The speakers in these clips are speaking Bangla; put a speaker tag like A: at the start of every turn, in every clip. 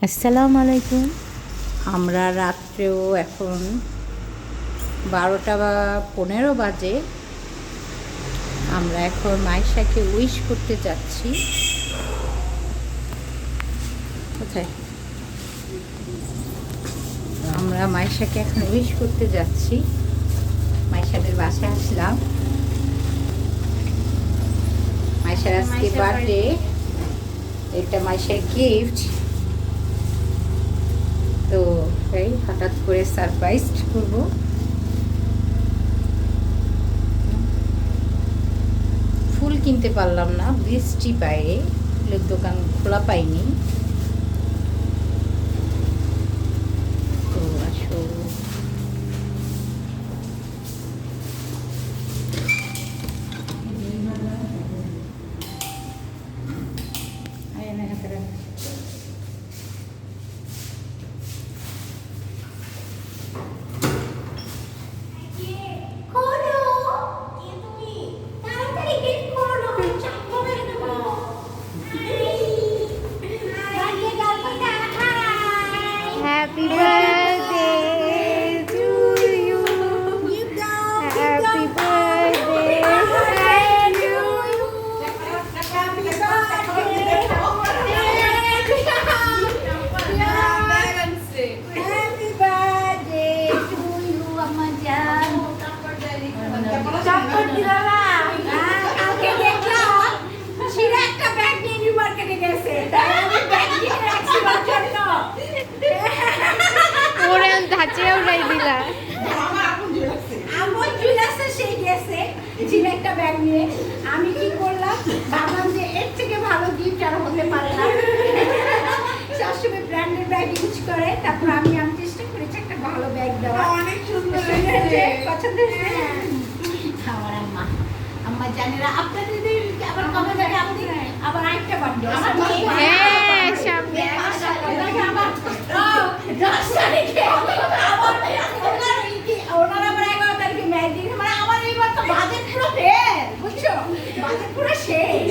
A: আসসালামু আলাইকুম। আমরা রাত্রেও এখন 12টা বা 15 বাজে। আমরা এখন মাইশাকে উইশ করতে যাচ্ছি। কোথায়? আমরা মাইশাকে এখন উইশ করতে যাচ্ছি। মাইশাদের বাসায় আসলাম। মাইশার আজকে বার্থডে। এটা মাইশার গিফট। তো এই হঠাৎ করে সারপ্রাইজ করবো। ফুল কিনতে পারলাম না, বৃষ্টি বাইরে, ফুলের দোকান খোলা পাইনি। তো আসো Happy birthday to you. Happy birthday to you. Happy birthday to you, Amma Jan. Chocolate দিলা না? কালকে দেখলাম শিরা একটা ব্যাগ নিয়ে নিউ মার্কেটে গেছে। তাই আমি ব্যাগ কিনে রাখছি ওর জন্য। ওরে ধাঁচেও নাই দিলা। আমার জুলাসে সে গেছে শিরা একটা ব্যাগ নিয়ে। আমি কি করলাম, ভাবলাম যে এর থেকে ভালো গিফট আর হতে পারে না। সবসময় ব্র্যান্ডের ব্যাগ ইউজ করে। তারপর আমি চেষ্টা করেছি একটা ভালো ব্যাগ দেওয়া। অনেক সুন্দর হয়েছে, পছন্দ হয়েছে। আমার আম্মা জানেরা আপনাদের আবার কবে যাবে? আমাদের আবার আরেকটা বার্থডে আছে। হ্যাঁ সামনে আবার 10 তারিখে ওনার আবার 11 তারিখে ম্যারেজ। মানে আমার এইবার তো বাজেট পুরো ফেল, বুঝছো? বাজেট পুরো শেষ।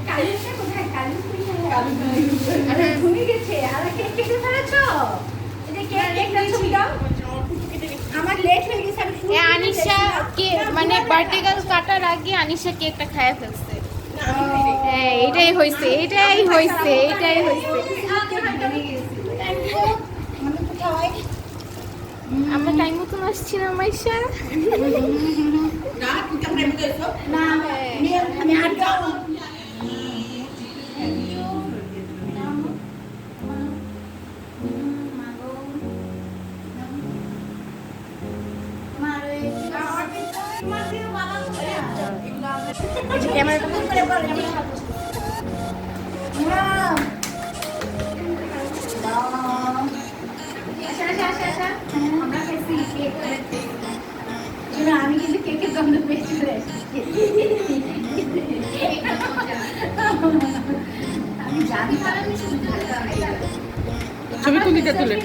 A: কালিটা কোথায়? কালি আরে ঘুরে গেছে। আর কেক কেটে ফেলেছো? এটা কেকটা ছবি দাও। আমার লেট হয়ে গেছে। আমি
B: আনিশা কে মানে বার্থডে গার্ল কাটার আগে আনিশা কেকটা খায় ফেলছে। হ্যাঁ এটাই হইছে। আমরা টাইম মতন আসছি না মাইশা?
C: না তুই কেমন এমনি করেছো?
A: না আমি আটকা ক্যামেরাটা বন্ধ করে বল। আমি কিন্তু কেকের গন্ধ পেয়ে চলে এসেছি। আমি জানি
C: ছবি তুলিতে তুলে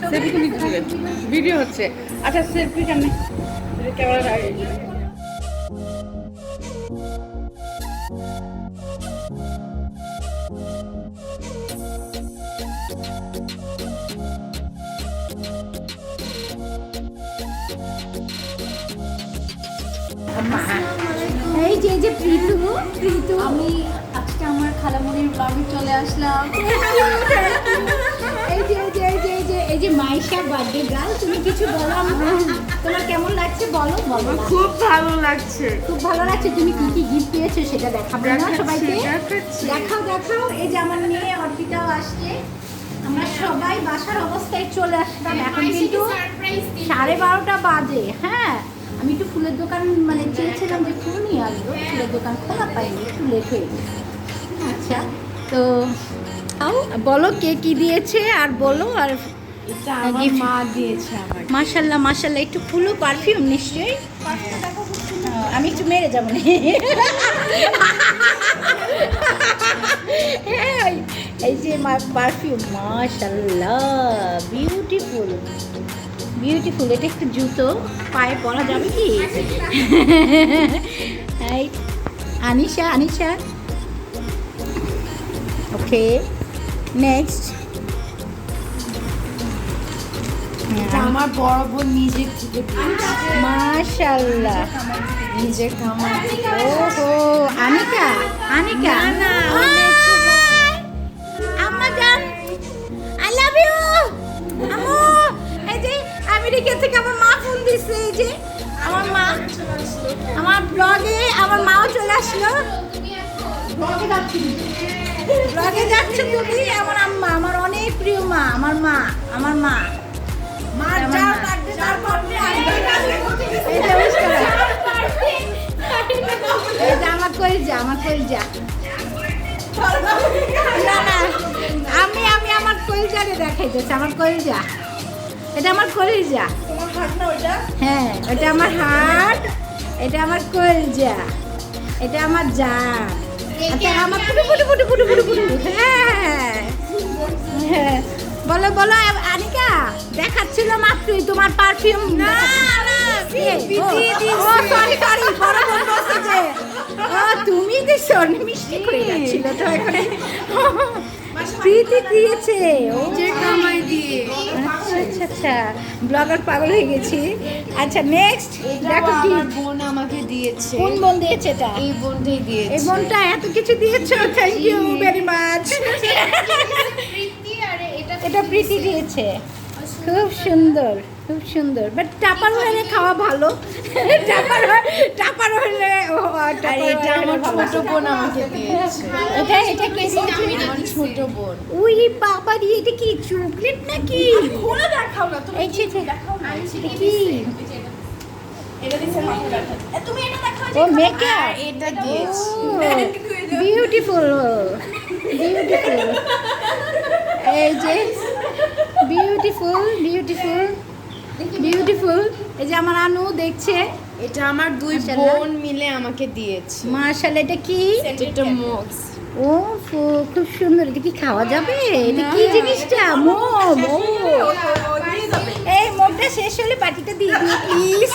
C: সেলফি তুলিতে তুলে ভিডিও হচ্ছে। আচ্ছা সেলফি কেমনে ক্যামেরা আগে
A: এই যে প্রীতু
B: আমি আজকে আমার খালামণির ব্লগে চলে আসলাম।
A: এই যে মাইশা বার্থডে গার্ল, তুমি কিছু বলো। তোমার কেমন লাগছে বলো?
C: খুব ভালো লাগছে।
A: খুব ভালো লাগছে। তুমি কি কি গিফট পেয়েছো সেটা দেখাবো না সবাইকে? দেখাও। এই যে আমার মেয়ে অর্পিতাও আসছে। আমরা সবাই বাসার অবস্থায় চলে আসলাম। এখন কিন্তু 12:30 বাজে। হ্যাঁ আমি একটু ফুলের দোকান মানে চেয়েছিলাম যে ফুল নিয়ে আসবো, ফুলের দোকান খোলা পাইনি, একটু লেট হয়ে গেছে। আচ্ছা তো বলো কে কি দিয়েছে আর বলো। আর
B: এটা আমার মা দিয়েছে আমাকে।
A: মাশাল্লাহ একটু ফুল ও পারফিউম নিশ্চয়ই। আমি একটু মেরে যাবো না। এই যে পারফিউম মাশাল্লাহ বিউটিফুল। এটা একটু জুতো পায়ে পরা যাবে কি? আনিশা ওকে নেক্সট
B: আমার বড় বোন নিজের থেকে
A: মাশাআল্লাহ
B: নিজের খামার
A: ওহো আনিকা আনিকা
B: না,
A: আম্মা জান আই লাভ ইউ আম্মু এই যে আমেরিকা থেকে আমার মা ফোন দিছে এই যে আমার মা আমার ব্লগে আমার মাও চলে আসলো ব্লগে যাচ্ছে তুমি আমার আম্মা আমার অনেক প্রিয় মা আমার মা আমার মা এটা আমার কলিজা আমার কলিজা না না আমি আমার কলিজারে দেখাইতেছি আমার কলিজা এটা আমার কলিজা হ্যাঁ এটা আমার হার্ট এটা আমার কলিজা এটা আমার জান আচ্ছা আমার পুটু পুটু পুটু পুটু পুটু পুটু হ্যাঁ হ্যাঁ বলো বলো আনিকা দেখাচ্ছিল মাত্রই তোমার পারফিউম না ও সরি সরি বড় বোন বলছে যে ও তুমি দিছো মিষ্টি করে যাচ্ছিল তো এখন প্রীতি দিয়েছে ও
B: যে কামাই দিয়ে
A: আচ্ছা আচ্ছা আচ্ছা ব্লগার পাগল হয়ে গেছি আচ্ছা নেক্সট দেখো কি
B: আমার বোন আমাকে দিয়েছে
A: কোন বোন দিয়েছে এটা
B: এই বোনটাই দিয়েছে
A: এই বোনটা এত কিছু দিয়েছো থ্যাংক ইউ ভেরি মাচ এটা প্রীতি দিয়েছে খুব সুন্দর খুব সুন্দর বাট টাপার হলে খাওয়া ভালো টাপার হলে
B: আর এটা আমার ছোট বোন আমাকে দিয়েছে
A: এটা এটা কে দিয়েছে
B: আমার ছোট বোন
A: ওই বাবা রে এটা কি চকলেট নাকি
C: খোলা দেখাও না তুমি
A: এই যে দেখাও না এটা কি
C: এটা দিছে তুমি এটা দেখাও
A: ও মেকআপ
B: এটা দিয়েছে
A: বিউটিফুল বিউটিফুল এই যে বিউটিফুল বিউটিফুল বিউটিফুল এই যে আমার আনু দেখছে
B: এটা আমার দুই
A: মাশাআল্লাহ।
B: বোন মিলে আমাকে দিয়েছে
A: মাশাআল্লাহ এটা কি
B: এটা মগস
A: ও খুব সুন্দর এটা কি খাওয়া যাবে এটা কি জিনিসটা মগ ও এই মগটা শেষ হলে পাটিটা দিয়ে দিও প্লিজ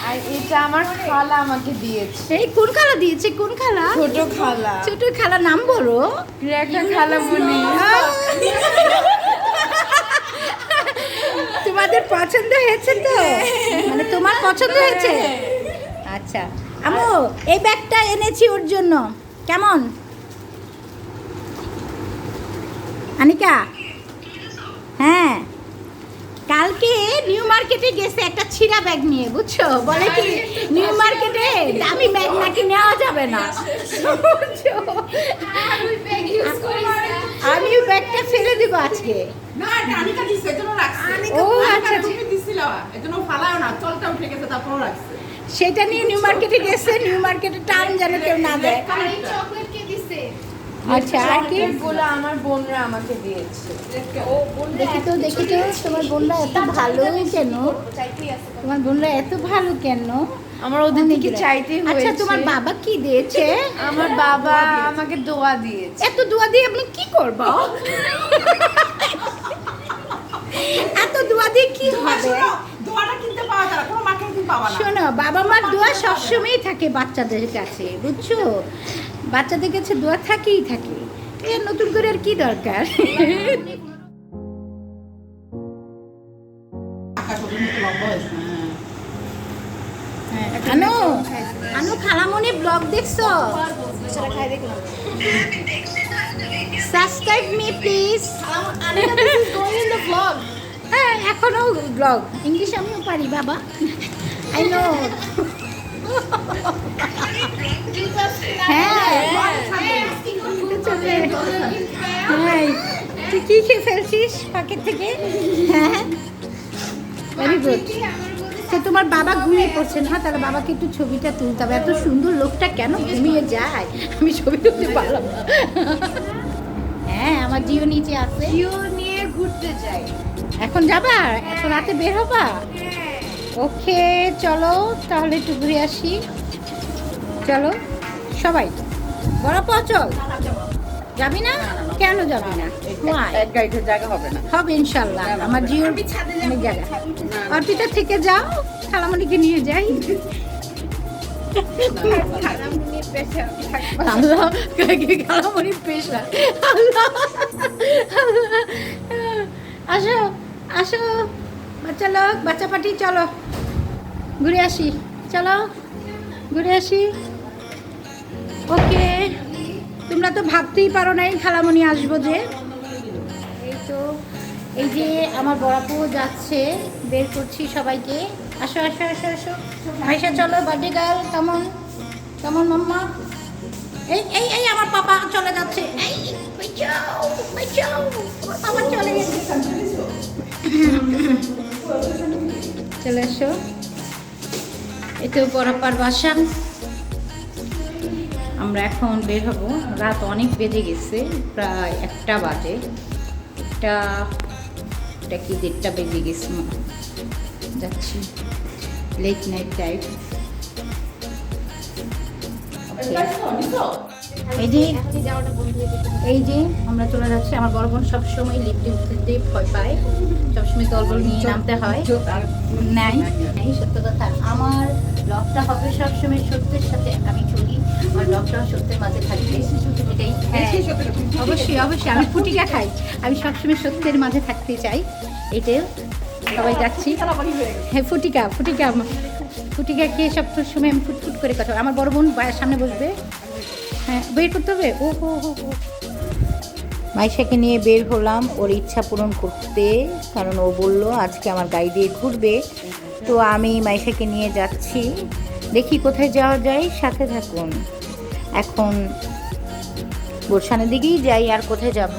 B: আর এটা আমার খালা আমাকে দিয়েছে
A: এই কোন খালা দিয়েছে কোন খালা
B: ছোট খালা
A: ছোট খালা নাম বলো
B: একটা খালা বলি
A: তোমাদের পছন্দ হয়েছে তো মানে তোমার পছন্দ হয়েছে আচ্ছা আমু এই ব্যাগটা এনেছি ওর জন্য কেমন আনিকা হ্যাঁ কালকে নিউ মার্কেটে গেছে একটা ছিঁড়া ব্যাগ নিয়ে বুঝছো বলে কি নিউ মার্কেটে দামি ব্যাগ নাকি নেওয়া যাবে না বুঝছো? আমি ওই ব্যাগটা ফেলে দিব আজকে
C: না এটা আনিকা দিছে এজন্য রাখছে
A: ও আচ্ছা
C: তুমি দিছিলা এজন্য ফালাও না চলটা উঠে গেছে তারপর রাখছে
A: সেটা নিয়ে নিউ মার্কেটে গেছে নিউ মার্কেটে টাইম যেন কেউ না দেয় আচ্ছা আর কি
B: গুলো আমার বোনরা আমাকে দিয়েছে
A: দেখি তো তোমার বোনরা এত ভালো কেন তোমার বোনরা এত ভালো কেন
B: আমার ওদের থেকে চাইতে
A: আচ্ছা
B: হয়েছে
A: তোমার বাবা কি দিয়েছে
B: আমার বাবা আমাকে দোয়া দিয়েছে
A: এত দোয়া দিয়ে আপনি কি করব এত দোয়া দিয়ে কি হবে
C: দোয়াটা কিনতে পাওয়া যায় না, কোনো মার্কেটিং পাওয়া না
A: শোনো বাবা মার দোয়া সবসময়ই থাকে বাচ্চাদের কাছে বুঝছো বাচ্চাদের কাছে দোয়া থাকেই থাকে এ নতুন করে আর কি দরকার
C: আকাশ পর্যন্ত লম্বা হয়েছে
A: আনু আনু খালামণি ব্লগ দেখছো সাবস্ক্রাইব মি প্লিজ হ্যাঁ এখনো ব্লগ ইংলিশ আমিও পারি বাবা আই নো হ্যাঁ হ্যাঁ তুই কি খেয়ে ফেলছিস পকেট থেকে হ্যাঁ ভেরি গুড তো তোমার বাবা ঘুমিয়ে পড়ছে না তাহলে বাবাকে একটু ছবিটা তুলতে হবে এত সুন্দর লোকটা কেন ঘুমিয়ে যায় আমি ছবি তুলতে পারলাম না হ্যাঁ আমার জিও নিচে আছে
B: জিও নিয়ে ঘুরতে যাই
A: এখন যাবা এখন রাতে বের হবা ওকে চলো তাহলে একটু ঘুরে আসি চলো সবাই বড় চল যাবি না কেন যাবি না Why?
C: এক গাড়িতে জায়গা হবে না
A: হবে ইনশাল্লাহ আমার জিওর অনেক জায়গা অর্পিতা থেকে যাও খালামণিকে নিয়ে যাই খালামণির পেশা থাকবে।
C: আল্লাহ খালামণির পেশা আল্লাহ আল্লাহ। আসো আসো বাচ্চা লোক বাচ্চা পাটি চলো ঘুরে আসি চলো ঘুরে আসি। ওকে তোমরা তো ভাবতেই পারো নাই খালামণি আসবো যে। এই তো এই যে আমার বড়াপু যাচ্ছে, বের করছি সবাইকে। আসো আসো আসো আসো আয়শা চলো বার্থডে গার্ল কেমন কেমন মাম্মা। এই এই এই আমার পাপা চলে যাচ্ছে, এই বাঁচাও বাঁচাও আমার চলে গেছে। চলে এসো এই তো বড়াপার বাসা। আমরা এখন বের হব, রাত অনেক বেজে গেছে, প্রায় 1টা বাজে। এটা কি 1:30 বেজে গেছে, যাচ্ছি লেট নাইট টাইপ। এই যে আমরা চলে যাচ্ছি। আমার বড় বোন সবসময় লিফটে উঠতে ভয় পায়, সবসময় দলবল নিয়ে নামতে হয়। নাই এই সত্য কথা, আমার ব্লগটা হবে সবসময় সত্যের সাথে। আমি চলি, আমার ব্লগটা সত্যের মাঝে থাকবে, এটাই। হ্যাঁ অবশ্যই অবশ্যই, আমি ফুটিকা খাই, আমি সবসময় সত্যের মাঝে থাকতে চাই, এটাই। সবাই যাচ্ছি। হ্যাঁ ফুটিকা ফুটিকা ফুটিকা খেয়ে সব সময় আমি ফুটফুট করে কথা। আমার বড় বোন সামনে বসবে, হ্যাঁ বের করতে হবে। ও হো হো হো মাইশাকে নিয়ে বের হলাম ওর ইচ্ছা পূরণ করতে, কারণ ও বলল আজকে আমার গাড়ি দিয়ে ঘুরবে। তো আমি মাইশাকে নিয়ে যাচ্ছি, দেখি কোথায় যাওয়া যায়, সাথে থাকুন। এখন গুলশানের দিকেই যাই, আর কোথায় যাব।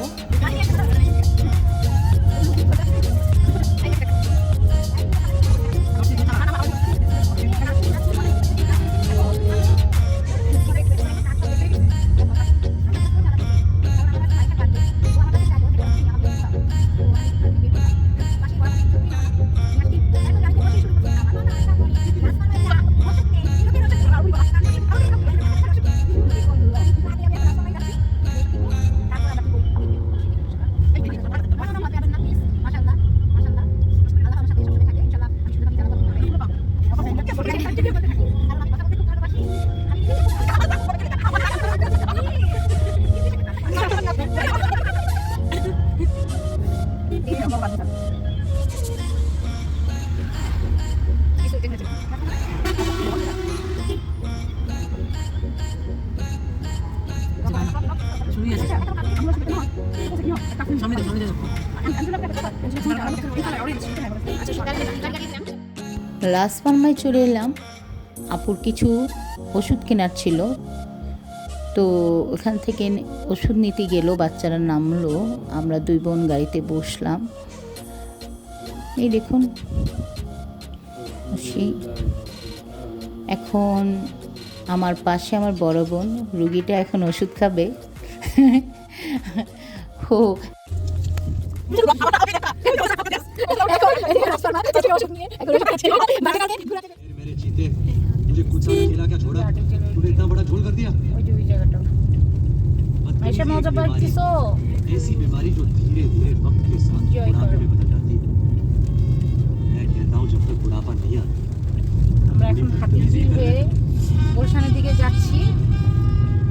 C: লাস পালমায় চলে এলাম, আপুর কিছু ওষুধ কেনার ছিল, তো ওখান থেকে ওষুধ নিতে গেল, বাচ্চারা নামলো, আমরা 2 বোন গাড়িতে বসলাম। এই দেখুন এখন আমার পাশে আমার বড় বোন, রুগীটা এখন ওষুধ খাবে। ও
D: मेरे चीते मुझे कुछ सारा खिला क्या छोड़ा तूने इतना बड़ा झोल कर दिया
C: ऐसा मजा पाচ্ছিস
D: ऐसी बीमारी जो धीरे धीरे वक्त के साथ बुढ़ापे में बदल जाती है मैं कहता हूँ जब तक बुढ़ापा नहीं आता
C: আমরা এখন হাতির ঝিল হয়ে গুলশানের দিকে যাচ্ছি।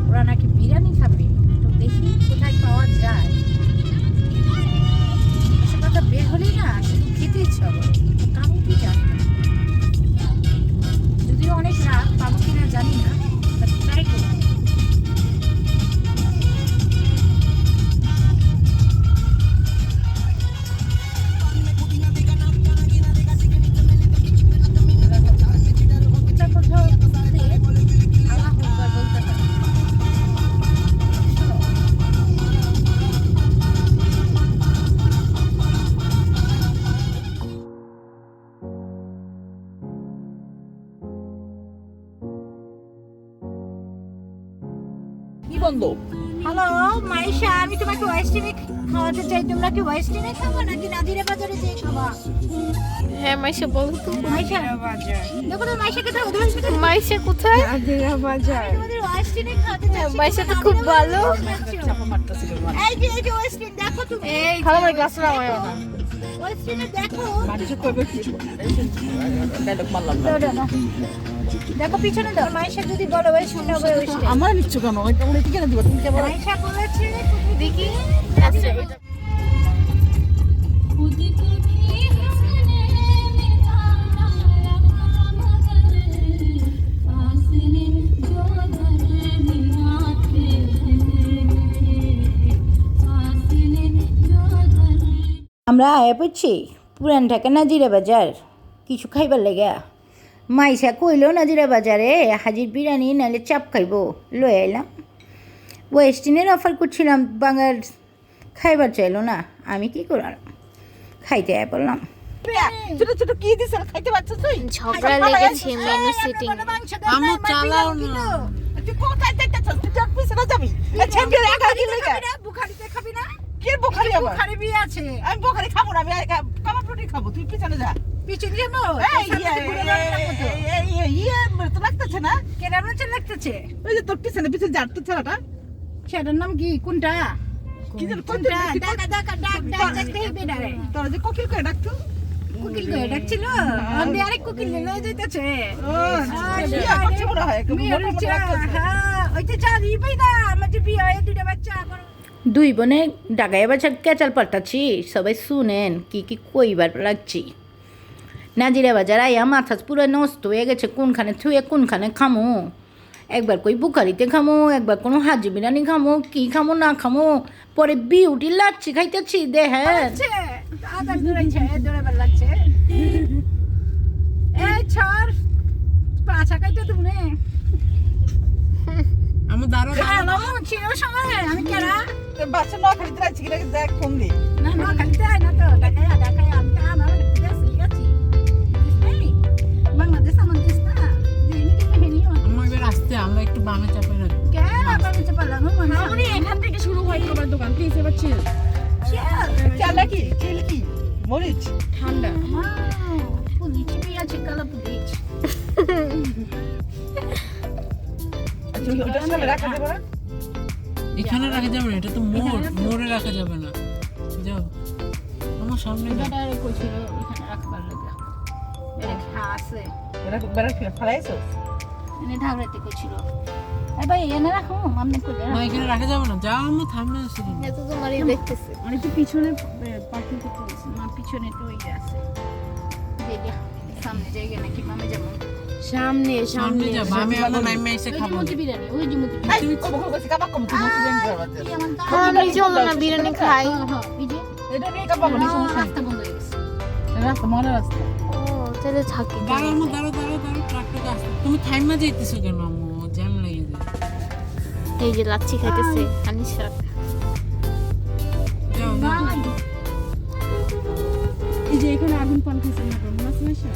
C: ওরা নাকি বিরিয়ানি খাবে, তো দেখি কোথায় পাওয়া যায়। সেটা বের হলেই না শুধু খেতে ইচ্ছা করে, কারণ কি জানি না, যদিও অনেক রাত পাবো কিনা জানি না, ট্রাই করবো। হ্যালো মাইশা, আমি তোমাকে ওয়েস্টিনে খাওয়াতে চাই, তোমরা কি ওয়েস্টিনে খাবো নাকি নাদিরা বাজারে যেয়ে খাবা?
B: হ্যাঁ মাইশা বলো তো।
C: মাইশা দেখো তো মাইশাকে দাও,
B: মাইশা কোথায়?
A: নাদিরা বাজার।
C: তোমাদের ওয়েস্টিনে খাওয়াতে চাই।
B: মাইশা তো খুব ভালো।
C: এই যে ওয়েস্টিন দেখো তুমি।
B: এই খালা আমার গ্লাস নামায়ও না।
A: ওয়েস্টিনে দেখো
E: মানুষে কইবে কিছু ডায়লগ মারলাম না।
C: দাও, দাও, দাও। দেখো পিছনে দাও মাইশা যদি বলো ওয়েস্টিনে হবে ওয়েস্টিনে
E: আমার নিচ্ছ কেন? ওইটা উড়ে কেন দিব? তুমি কেবল
C: মাইশা বলেছে
B: দেখি
C: আমরা আয়া পড়ছি পুরান ঢাকা নাজিরা বাজার কিছু খাইবার লেগা মাইশা কইল নাজিরা বাজারে হাজির বিরিয়ানি নাহলে চাপ খাইব লয়ে আইলাম ওয়েস্টিনের অফার করছিলাম বাঙাল খাইবার চাইলো না আমি কি করলাম খাইতে আয় বললাম
E: ছোট ছোট কি দিছ খাইতে পারছ তুই?
B: ঝগড়া লেগেছে মেনু সেটিং
E: আমু চালাও না। তুই কোথায় যাইতাছস? তুই যাক পিছনে যাবি। আচ্ছা কি রাখা দিলি কা?
A: বুখারিতে খাবি না
E: কি বুখারি আবার?
A: বুখারি বিয়ে আছে
E: আমি বুখারি খাবো না, আমি কাবাব রুটি খাবো। তুই পিছনে যা।
A: পিছন যাবো
E: এই তো লাগতেছে না?
A: কেরাম লাগতেছে
E: ওই যে তোর পিছনে পিছনে যার তো ছেলেটা
A: সেটার নাম কি কোনটা
E: কি যেন
A: কোনটা ডাকা ডাকা ডাক ডাক ডাকতে হবে না রে
E: তোর যে কোকিল করে ডাকতো।
A: কুকিল কই ডাকছিল আমি আরেক কুকিল লয়ে যাইতেছে
E: ও বিয়া করছে মনে হয়।
A: হ্যাঁ ওইটা চারি পাইদা আমাদের বিয়ে হয়ে দুইটা বাচ্চা আমার
C: দুই বোনে ডাগায় বাজার কেচাল পাল্টাচ্ছি সবাই শুনেন কি কি কইবার লাগছি নাজিরা বাজার আইয়া মাথা পুরো নষ্ট হয়ে গেছে কোনখানে থুয়ে কোনখানে খামো একবার কই বুখারিতে খামো একবার কোনো হাজি বিরিয়ানি খামো কি খামো না খামো পরে বিউটি লাগছি খাইতেছি দেখেন
A: আদার দৌড়াইছে দৌড়াবার লাগছে এই ছাড় পাছা খাইতে তুমি
E: আমি দাঁড়ো
A: খালো ছিল সময় আমি কেরা
E: তোর বাচ্চা না খাইতে রাখছি কিনা দেখ ফোন দি।
A: না না খাইতে হয় না তো ডাকায় আমি তো আমার দেশ গেছি বাংলাদেশ আমার দেশ না
E: আমার এবার আসতে আমরা একটু বামে চাপে রাখি।
A: কেন আবার নিচে পারলাম
F: মামুনি এখান থেকে শুরু হয় খাবার দোকান প্লিজ এবার চিল
E: চালা কি চিল কি মরিচ
F: ঠান্ডা
A: পুলিশ আছে কালা পুলিশ
E: আচ্ছা ওটা সামনে রাখা দেব না?
G: এখানে রাখা যাবে না, এটা তো মোড়ে রাখা যাবে না। যাও আমার সামনে যাও।
A: বেটারে কইছিল এখানে রাখবার লাগা আছে
E: এটা বেরা ফলাইছো?
A: এনে ঢাকরাতে কইছিল এই ভাই এনে রাখো আমনে কইলে
G: না এখানে রাখা যাবে না, যাও আমার সামনে এসে দিন।
B: এত তোমারই দেখতেছে
F: মানে একটু পিছনে পার্কিং করতে হয়েছে
A: মা পিছনে তো ওই আছে জায়গা সামনে জায়গা নাকি মামে যেমন
F: সামনে
G: সামনে যাও, আমি এখন নাইমে এসে
A: ওই যে
G: খাবো।
A: মুদি বিরিয়ানি ওই যে মুদি
E: এই কম কইছি কাবা কম তুই মুখে দেন করবা।
B: আমি চলো না বিরিয়ানি খাই
A: এই যে
E: এটা নিয়ে কাবা বলি সমস্যা।
A: রাস্তা বন্ধ হয়ে গেছে
E: রাস্তা মনে রাস্তা।
B: ও তাহলে থাকি
G: দাঁড়াও আম্মু, দাঁড়াও ট্রাকটা আসছে। তুমি থাইমা যাইতেছো কেন আম্মু? জ্যাম লেগে যায়।
B: এই যে লাচ্ছি খাইতেছে আনিশা
G: যাও যাও।
F: এই যে এখানে আগুন পান খাইছে না মনে আছে না?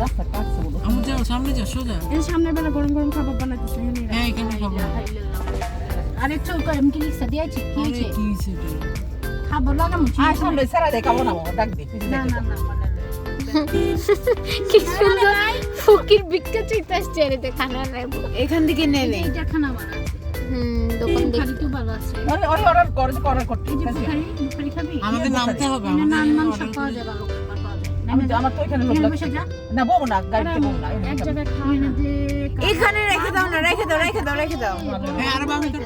E: রাস্তা কাটছে বলো।
G: আম্মু যাও, সামনে যাও, সোজা।
F: এই সামনের বেলা গরম গরম খাবার বানাইতেছে
G: হ্যাঁ এখানে খাবো।
A: আরে চল কর আমি কি লিখছে দিয়েছি কি
G: আরে
A: হয়েছে
G: কি হইছে এটা?
A: খাবো লাগামু
E: আয় সামনে সারা দে কাবো না ডাক দি।
A: না না না
B: কি সুন্দর ফকির বিক্কা চাইতে আসছে রে খানা নেব
F: এখান থেকে নেবে
A: এইটা খানা বানাচ্ছে
B: দোকান
A: বুখারি
B: দেখতে
A: তো ভালো আছে
E: আরে আরে অর্ডার করতে।
A: এই যে বুখারি খাবি
G: আমাদের নামতে হবে,
A: এখানে নান
G: আমাদের
A: মাংস
G: order
A: পাওয়া
G: করে-
A: যায় ভালো খাবার পাওয়া যায়
E: আমি তো আমার তো এখানে লোক
A: এখানে
E: লাগছে।
A: বসে যা
E: না বউ না গাড়িতে বউ না।
A: এক জায়গায় খাওয়া না যে
F: এখানে রেখে দাও না রেখে দাও
G: হ্যাঁ আর আমি তো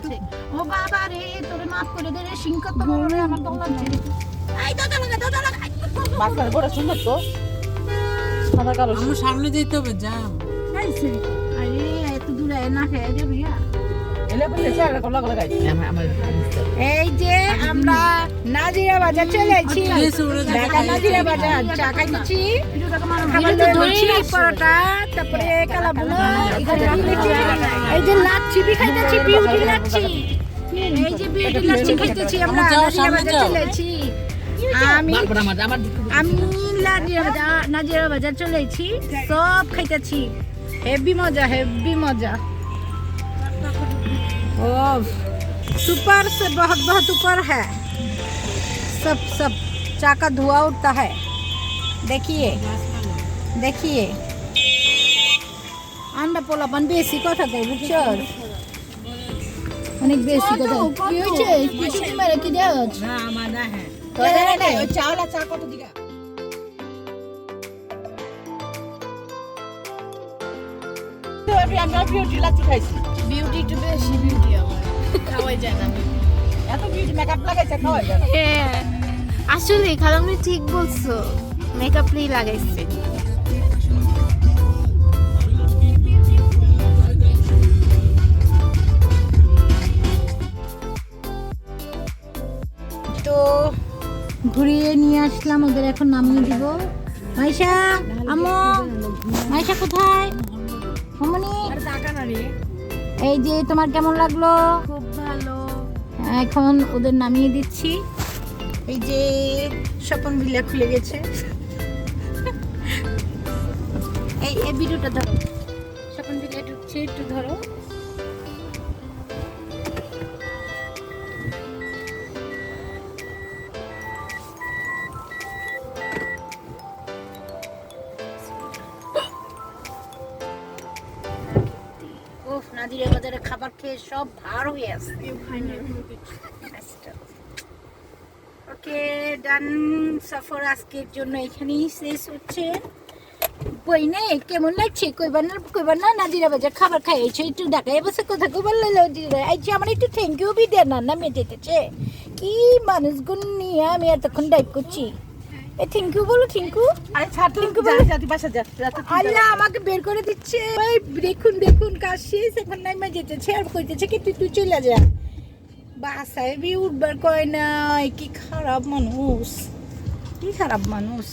A: ও বাবা রে তোরে মাফ করে দে রে সিংহ তো বড় রে আমার দৌড় লাগছে এই দাদা লাগা
E: বাচ্চার বড় সুন্দর তো সাদা কালো
G: আমার সামনে যেতে হবে, যাও।
A: আরে এত দূরে না খেয়ে দে ভাইয়া
E: এলে বলে চারা কলা কলা গাইছে আমার
A: এই যে আমরা নাজিরা বাজার চলে আইছি
G: এসে ওরা যাবে।
A: ঢাকা নাজিরা বাজার চা খাইতেছি খাবার লইছি পরোটা তারপরে কালাবুলা এই যে লাচ্ছি বি খাইতেছি বিউটি লাচ্ছি এই যে বিউটি লাচ্ছি খাইতেছি আমরা
G: যাও,
A: নাজিরা
G: সামনে
A: বাজার
G: যাও।
A: চলে আইছি আমি নাজিরা বাজার চলে আইছি সব খাইতেছি হেভি মজা ओह सुपर से बहुत बहुत ऊपर है सब चा का धुआं उठता है देखिए আমরা পোলাপান বেশি কথা কই বুঝছো অনেক বেশি কথা কি হয়েছে কিছু কি মেরে কি দেওয়া
E: না আমার না হ্যাঁ ওই চাওলা চা কত দিকা আমরা বিউটি লাচ্ছি খাইছি
B: বিউটি একটু বেশি বিউটি আমার খাওয়াই যায় না
E: এত বিউটি মেকআপ লাগাইছে খাওয়া যায় না।
B: হ্যাঁ আসলে খালামনি ঠিক বলছো মেকআপ প্লেই লাগাইছে
C: তো ঘুরিয়ে নিয়ে আসলাম, ওদের এখন নামিয়ে দিব। মাইশা, আম্মু, মাইশা কোথায়? মামনি, এই যে তোমার কেমন লাগলো?
B: খুব ভালো
C: এখন ওদের নামিয়ে দিচ্ছি। এই যে স্বপন বিল্লা খুলে গেছে। এই ভিডিওটা ধরো, স্বপন বিল্লা ঢুকছে, একটু ধরো। উফ, নাদিরা বাজারে খাবার খেয়ে সব ভার হয়ে আছে। ওকে ডান, সফর আজকের জন্য এখানেই শেষ হচ্ছে। বইনে কেমন লাগছে কইবার না নাদিরা বাজার খাবার খাইয়েছো, একটু দেখাই বসে কথা কইবার লাগলো। আইছি আমার একটু থ্যাংক ইউ বি দেন না মেটেছে কি মানুষগুন নিয়ে আমি এতক্ষণ ডাইভ করছি। থ্যাংক ইউ বলো, থ্যাংক ইউ।
E: আরে ছাড় তুমি জাতি বাসা যা
C: আল্লাহ আমাকে বের করে দিচ্ছে। ওই দেখুন কাজ শেষ, এখন নাইমা যেতেছে আর কইতেছে কি তুই চলে যা। বাসায় বি উঠবার কয় না, কি খারাপ মানুষ, কি খারাপ মানুষ।